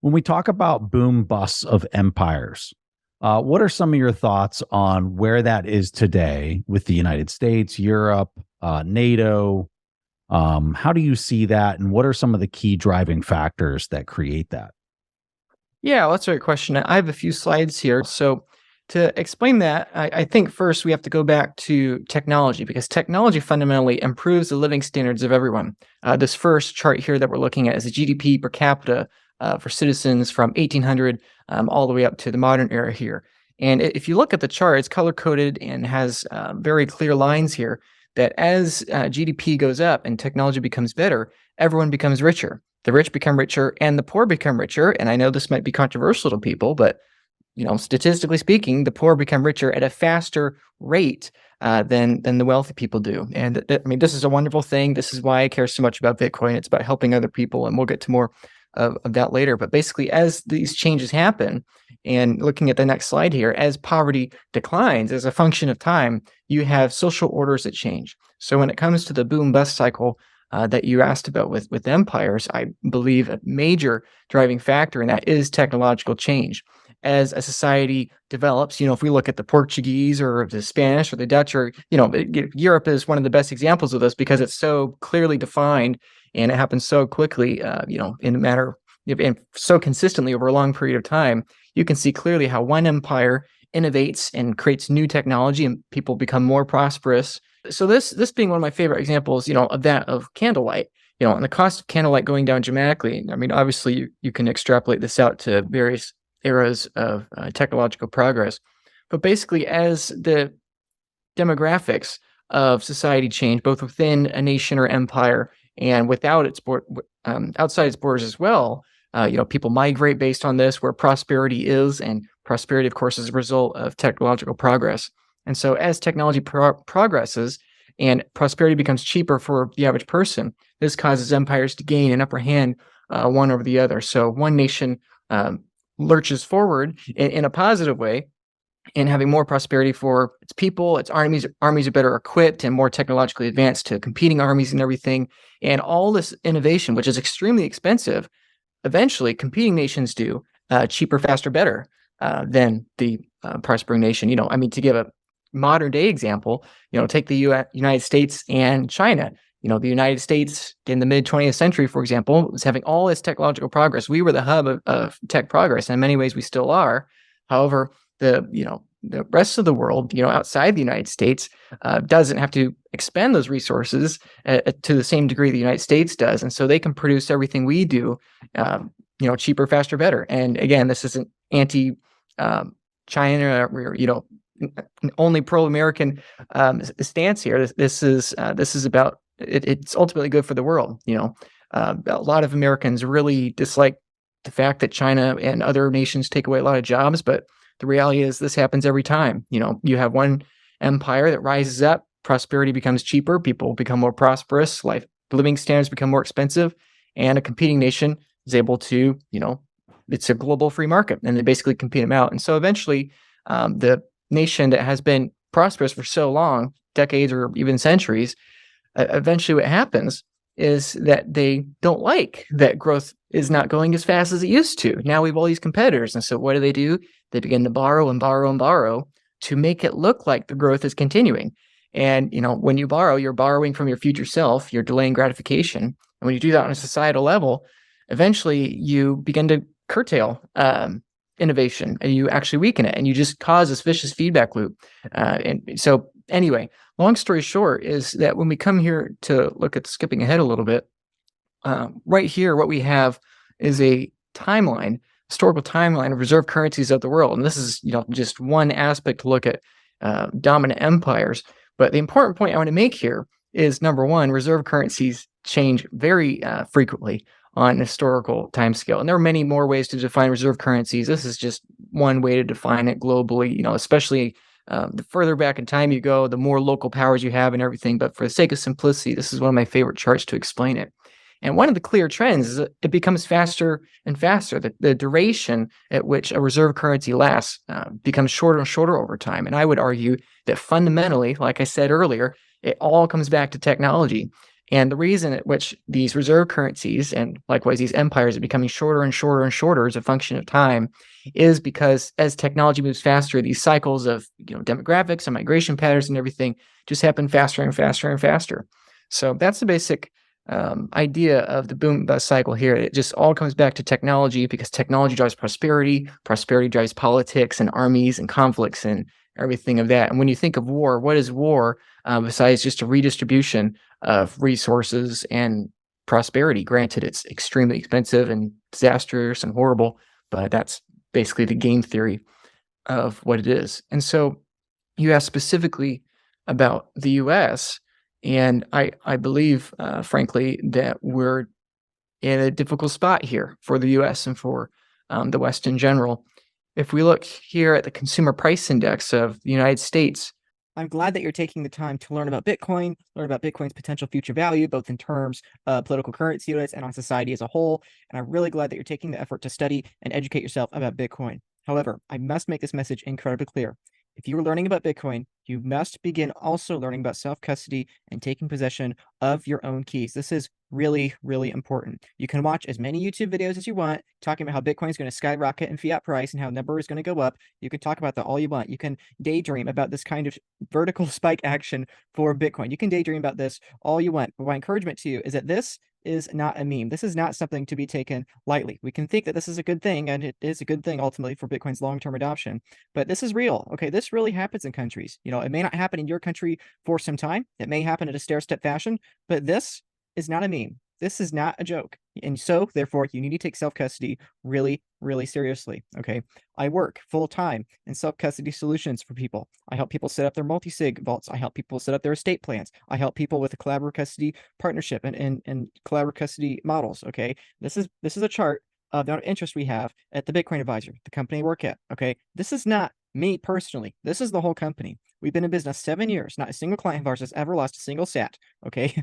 When we talk about boom busts of empires, what are some of your thoughts on where that is today with the United States, Europe, NATO? How do you see that, and what are some of the key driving factors that create that? Yeah, well, that's a great question. I have a few slides here. So, to explain that, I think first we have to go back to technology because technology fundamentally improves the living standards of everyone. This first chart here that we're looking at is the GDP per capita for citizens from 1800 all the way up to the modern era here. And if you look at the chart, it's color coded and has very clear lines here that as GDP goes up and technology becomes better, everyone becomes richer. The rich become richer and the poor become richer. And I know this might be controversial to people, but statistically speaking, the poor become richer at a faster rate than the wealthy people do. And I mean, this is a wonderful thing. This is why I care so much about Bitcoin. It's about helping other people, and we'll get to more of that later. But basically, as these changes happen, and looking at the next slide here, as poverty declines as a function of time, you have social orders that change. So when it comes to the boom bust cycle that you asked about with empires, I believe a major driving factor in that is technological change. As a society develops, if we look at the Portuguese or the Spanish or the Dutch, or Europe is one of the best examples of this because it's so clearly defined and it happens so quickly, in a matter and so consistently over a long period of time. You can see clearly how one empire innovates and creates new technology, and people become more prosperous. So this being one of my favorite examples, of that of candlelight, and the cost of candlelight going down dramatically. I mean, obviously you can extrapolate this out to various eras of technological progress. But basically, as the demographics of society change, both within a nation or empire and without its outside its borders as well, people migrate based on this, where prosperity is, and prosperity, of course, is a result of technological progress. And so, as technology progresses and prosperity becomes cheaper for the average person, this causes empires to gain an upper hand one over the other. So, one nation lurches forward in a positive way, and having more prosperity for its people, its armies are better equipped and more technologically advanced to competing armies and everything. And all this innovation, which is extremely expensive, eventually competing nations do cheaper, faster, better than the prospering nation. To give a modern day example, take the United States and China. The United States in the mid 20th century, for example, was having all this technological progress. We were the hub of tech progress, and in many ways we still are. However, the rest of the world, outside the United States, doesn't have to expend those resources to the same degree the United States does, and so they can produce everything we do, cheaper, faster, better. And again, this isn't anti China or only pro-American stance here. This is about it's ultimately good for the world. A lot of Americans really dislike the fact that China and other nations take away a lot of jobs, but the reality is this happens every time. You have one empire that rises up, prosperity becomes cheaper, people become more prosperous, living standards become more expensive, and a competing nation is able to, it's a global free market, and they basically compete them out. And so eventually, the nation that has been prosperous for so long, decades or even centuries, eventually what happens is that they don't like that growth is not going as fast as it used to. Now we have all these competitors. And so what do? They begin to borrow and borrow and borrow to make it look like the growth is continuing. And, when you borrow, you're borrowing from your future self, you're delaying gratification. And when you do that on a societal level, eventually you begin to curtail innovation, and you actually weaken it, and you just cause this vicious feedback loop. And so anyway, long story short is that when we come here to look at skipping ahead a little bit, right here, what we have is a historical timeline of reserve currencies of the world. And this is, just one aspect to look at dominant empires. But the important point I want to make here is, number one, reserve currencies change very frequently on a historical timescale. And there are many more ways to define reserve currencies. This is just one way to define it globally, especially the further back in time you go, the more local powers you have and everything. But for the sake of simplicity, this is one of my favorite charts to explain it. And one of the clear trends is that it becomes faster and faster. The duration at which a reserve currency lasts becomes shorter and shorter over time. And I would argue that fundamentally, like I said earlier, it all comes back to technology. And the reason at which these reserve currencies and likewise these empires are becoming shorter and shorter and shorter as a function of time is because as technology moves faster, these cycles of demographics and migration patterns and everything just happen faster and faster and faster. So that's the basic idea of the boom bust cycle here. It just all comes back to technology because technology drives prosperity, prosperity drives politics and armies and conflicts and everything of that. And when you think of war, what is war besides just a redistribution of resources and prosperity? Granted, it's extremely expensive and disastrous and horrible, but that's basically the game theory of what it is. And so you asked specifically about the US, and I believe, frankly, that we're in a difficult spot here for the US and for the West in general. If we look here at the consumer price index of the United States, I'm glad that you're taking the time to learn about Bitcoin, learn about Bitcoin's potential future value, both in terms of political currency units and on society as a whole. And I'm really glad that you're taking the effort to study and educate yourself about Bitcoin. However, I must make this message incredibly clear. If you are learning about Bitcoin, you must begin also learning about self-custody and taking possession of your own keys. This is really, really important. You can watch as many YouTube videos as you want, talking about how Bitcoin is going to skyrocket in fiat price and how the number is going to go up. You can talk about that all you want. You can daydream about this kind of vertical spike action for Bitcoin. You can daydream about this all you want. But my encouragement to you is that this is not a meme. This is not something to be taken lightly. We can think that this is a good thing, and it is a good thing ultimately for Bitcoin's long-term adoption, but this is real. Okay, this really happens in countries. It may not happen in your country for some time. It may happen in a stair-step fashion, but this is not a meme. This is not a joke. And so, therefore, you need to take self-custody really, really seriously, okay? I work full-time in self-custody solutions for people. I help people set up their multi-sig vaults. I help people set up their estate plans. I help people with a collaborative custody partnership and collaborative custody models, okay? This is a chart of the amount of interest we have at the Bitcoin Advisor, the company I work at, okay? This is not me personally. This is the whole company. We've been in business 7 years. Not a single client of ours has ever lost a single sat, okay?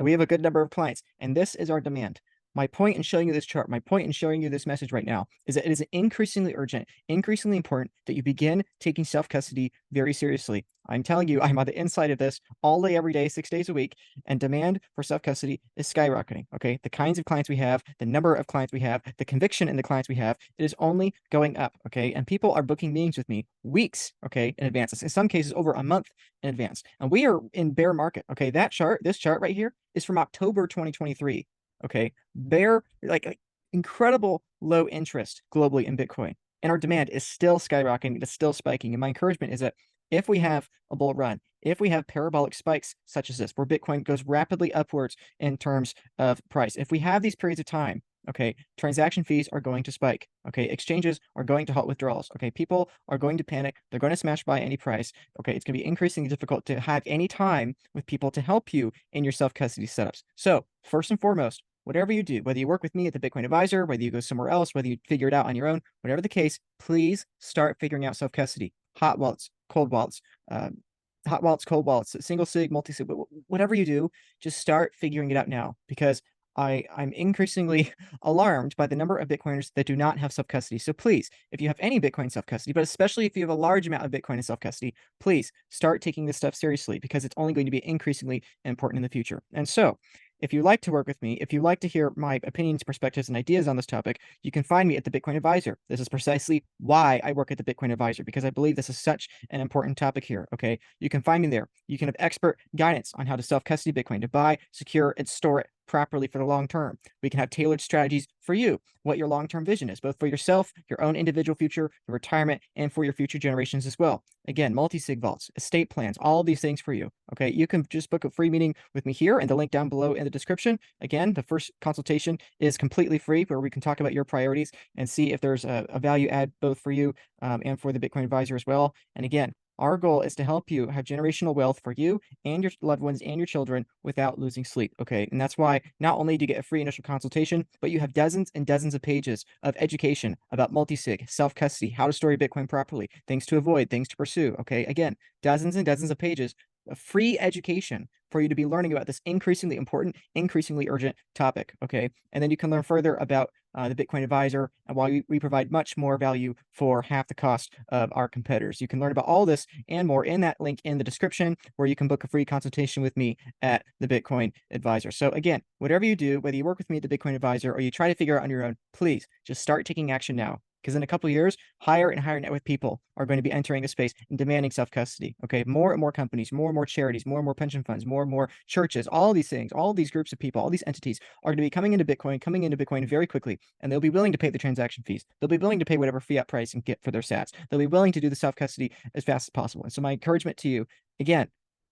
We have a good number of clients, and this is our demand. My point in showing you this chart, my point in showing you this message right now is that it is increasingly urgent, increasingly important that you begin taking self-custody very seriously. I'm telling you, I'm on the inside of this all day, every day, 6 days a week, and demand for self-custody is skyrocketing, okay? The kinds of clients we have, the number of clients we have, the conviction in the clients we have, it is only going up, okay? And people are booking meetings with me weeks, okay, in advance. In some cases, over a month in advance. And we are in bear market, okay? That chart, this chart right here is from October 2023. Okay, bear like incredible low interest globally in Bitcoin, and our demand is still skyrocketing. It's still spiking. And my encouragement is that if we have a bull run, if we have parabolic spikes such as this, where Bitcoin goes rapidly upwards in terms of price, if we have these periods of time, okay, transaction fees are going to spike. Okay, exchanges are going to halt withdrawals. Okay, people are going to panic. They're going to smash by any price. Okay, it's going to be increasingly difficult to have any time with people to help you in your self-custody setups. So first and foremost, whatever you do, whether you work with me at the Bitcoin Advisor, whether you go somewhere else, whether you figure it out on your own, whatever the case, please start figuring out self-custody. Hot wallets, cold wallets, cold wallets, single sig, multi-sig, whatever you do, just start figuring it out now, because I'm increasingly alarmed by the number of Bitcoiners that do not have self-custody. So please, if you have any Bitcoin self-custody, but especially if you have a large amount of Bitcoin in self-custody, please start taking this stuff seriously, because it's only going to be increasingly important in the future. And so, if you'd like to work with me, if you'd like to hear my opinions, perspectives, and ideas on this topic, you can find me at the Bitcoin Advisor. This is precisely why I work at the Bitcoin Advisor, because I believe this is such an important topic here, okay? You can find me there. You can have expert guidance on how to self-custody Bitcoin, to buy, secure, and store it properly for the long term. We can have tailored strategies for you, what your long-term vision is, both for yourself, your own individual future, your retirement, and for your future generations as well. Again, multi-sig vaults, estate plans, all of these things for you, okay? You can just book a free meeting with me here, and the link down below in the description. Again, the first consultation is completely free, where we can talk about your priorities and see if there's a value add both for you and for the Bitcoin Advisor as well. And again, our goal is to help you have generational wealth for you and your loved ones and your children without losing sleep, okay? And that's why not only do you get a free initial consultation, but you have dozens and dozens of pages of education about multi-sig, self-custody, how to store your Bitcoin properly, things to avoid, things to pursue, okay? Again, dozens and dozens of pages a free education for you to be learning about this increasingly important, increasingly urgent topic. Okay. And then you can learn further about the Bitcoin Advisor and why we provide much more value for half the cost of our competitors. You can learn about all this and more in that link in the description, where you can book a free consultation with me at the Bitcoin Advisor. So again, whatever you do, whether you work with me at the Bitcoin Advisor or you try to figure out on your own, please just start taking action now. Because in a couple of years, higher and higher net worth people are going to be entering the space and demanding self-custody. Okay, more and more companies, more and more charities, more and more pension funds, more and more churches, all these things, all these groups of people, all these entities are going to be coming into Bitcoin very quickly, and they'll be willing to pay the transaction fees. They'll be willing to pay whatever fiat price and get for their sats. They'll be willing to do the self-custody as fast as possible. And so my encouragement to you, again,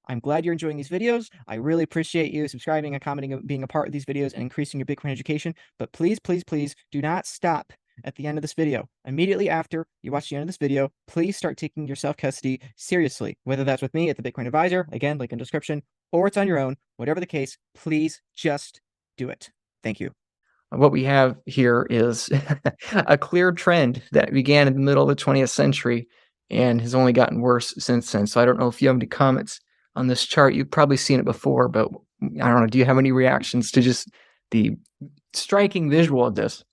I'm glad you're enjoying these videos. I really appreciate you subscribing and commenting, being a part of these videos and increasing your Bitcoin education. But please, please, please do not stop at the end of this video. Immediately after you watch the end of this video, please start taking your self-custody seriously, whether that's with me at the Bitcoin Advisor, again, link in description, or it's on your own. Whatever the case, please just do it. Thank you. What we have here is a clear trend that began in the middle of the 20th century and has only gotten worse since then. So I don't know if you have any comments on this chart. You've probably seen it before, but I don't know. Do you have any reactions to just the striking visual of this?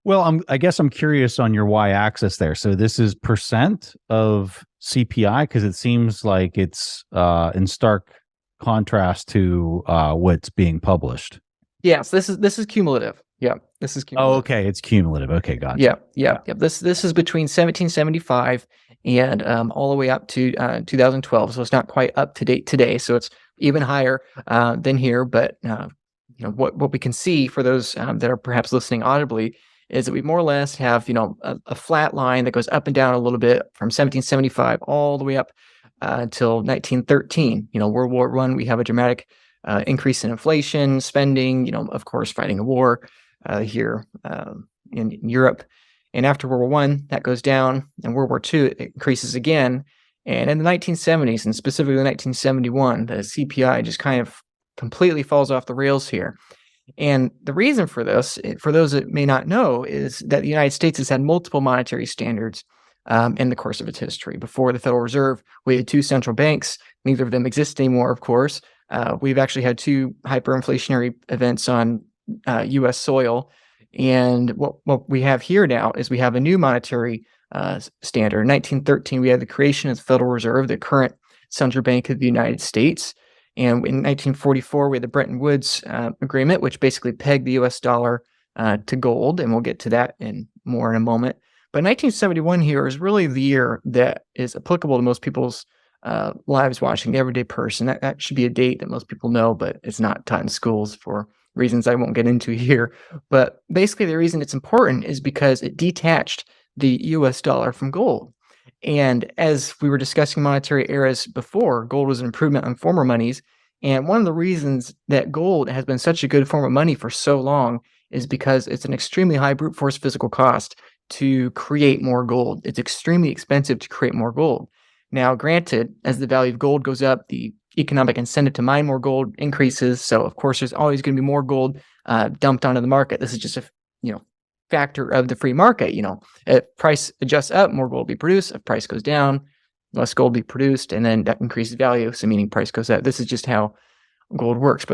Well, I guess I'm curious on your y-axis there. So this is percent of CPI, because it seems like it's in stark contrast to what's being published. Yes, this is cumulative. Yeah, this is cumulative. Oh, okay, it's cumulative. Okay, gotcha. Yeah. This is between 1775 and all the way up to 2012. So it's not quite up to date today. So it's even higher than here. But what we can see for those that are perhaps listening audibly is that we more or less have a flat line that goes up and down a little bit from 1775 all the way up until 1913. World War I, we have a dramatic increase in inflation, spending, of course, fighting a war here in Europe. And after World War I, that goes down, and World War II, it increases again. And in the 1970s, and specifically 1971, the CPI just kind of completely falls off the rails here. And the reason for this, for those that may not know, is that the United States has had multiple monetary standards in the course of its history. Before the Federal Reserve, we had two central banks. Neither of them exist anymore, of course. We've actually had two hyperinflationary events on U.S. soil. And what we have here now is we have a new monetary standard. In 1913, we had the creation of the Federal Reserve, the current central bank of the United States. And in 1944, we had the Bretton Woods Agreement, which basically pegged the U.S. dollar to gold. And we'll get to that more in a moment. But 1971 here is really the year that is applicable to most people's lives watching, the everyday person. That should be a date that most people know, but it's not taught in schools for reasons I won't get into here. But basically, the reason it's important is because it detached the U.S. dollar from gold. And as we were discussing monetary eras before, gold was an improvement on former monies. And one of the reasons that gold has been such a good form of money for so long is because it's an extremely high brute force physical cost to create more gold. It's extremely expensive to create more gold. Now, granted, as the value of gold goes up, the economic incentive to mine more gold increases. So, of course, there's always going to be more gold dumped onto the market. This is just a factor of the free market. If price adjusts up, more gold will be produced. If price goes down, less gold will be produced, and then that increases value. So, meaning price goes up. This is just how gold works.